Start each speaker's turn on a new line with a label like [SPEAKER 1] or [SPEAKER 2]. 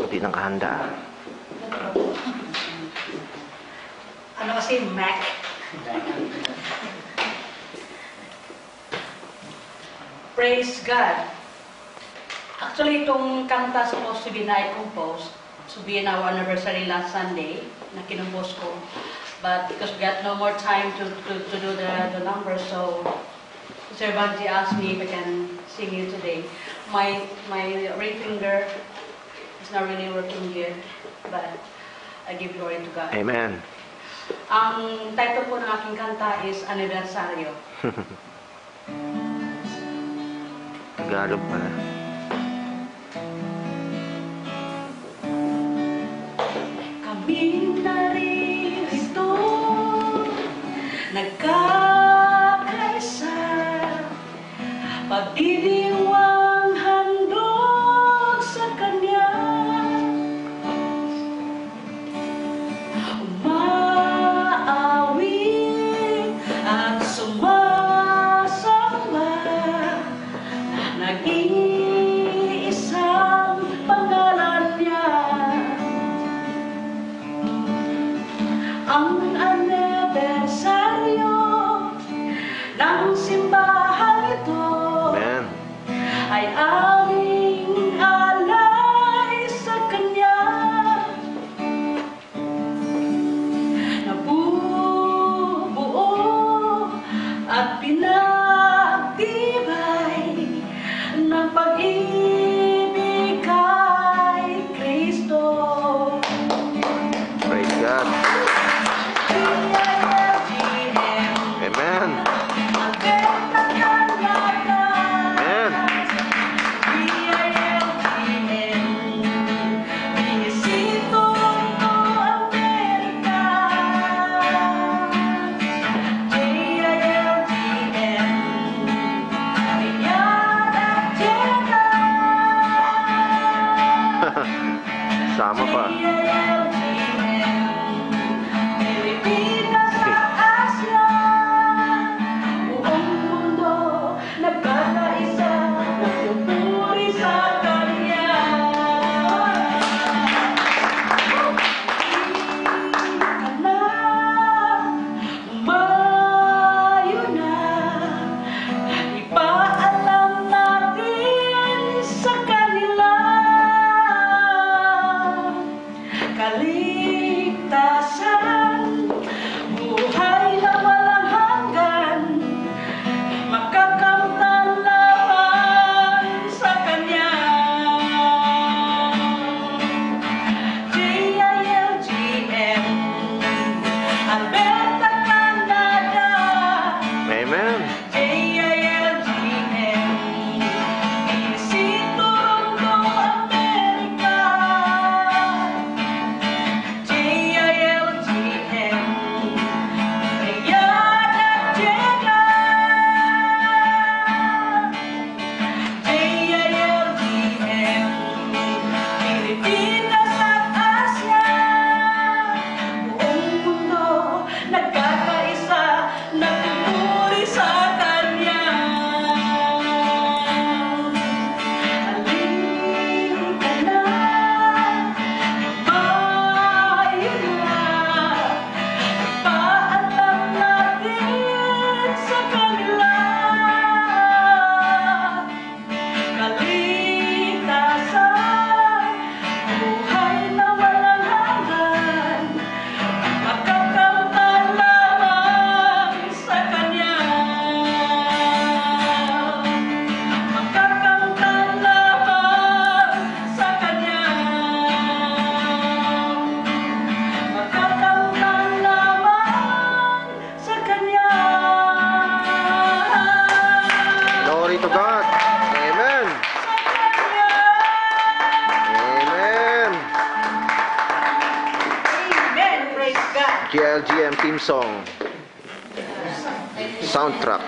[SPEAKER 1] Hindi nakahanda.
[SPEAKER 2] Ano kasi, Mac? Praise God. Actually, itong kanta supposed to be na I-compose. To be in our anniversary last Sunday, na kinumpose ko. But because we got no more time to do the numbers, so Sir Banji asked me if I can sing you today. My ring finger is not really working good, but I give glory to God.
[SPEAKER 1] Amen.
[SPEAKER 2] Ang title po ng aking kanta is Anibersaryo.
[SPEAKER 1] Tagalog pala.
[SPEAKER 2] Kami naririto, nagkakaisa, pagdiriwang handog sa Kanya. Umaawit at sumasamba, nag-iisang pangalan niya. Ang anibersaryo ng simbahan ito,
[SPEAKER 1] Amen.
[SPEAKER 2] ay aming alay sa Kanya. Nabubuo at pinagtibay ng pag-ibig kay Kristo.
[SPEAKER 1] Praise God. Amen. Amen. Sama pa.
[SPEAKER 2] Kaligtasan, buhay na walang hanggan, makakamtan lamang sa Kanya. JILGM, Alberta, Canada.
[SPEAKER 1] Amen.
[SPEAKER 2] JILGM, BC, Toronto, America. JILGM, Riyadh at Jeddah. JILGM, Pilipinas at Asia. Buong mundo nagkakaisa, nagpupuri sa Kanya. Halika na, mayo na, ipaalam natin sa kanila. Kaligtasan, buhay na walang hanggan, makakamtan lamang sa Kanya. Makakamtan lamang sa Kanya. Makakamtan lamang sa Kanya.
[SPEAKER 1] Glory to God. Amen. Amen.
[SPEAKER 2] Amen. Praise God.
[SPEAKER 1] GLGM theme song. Soundtrack.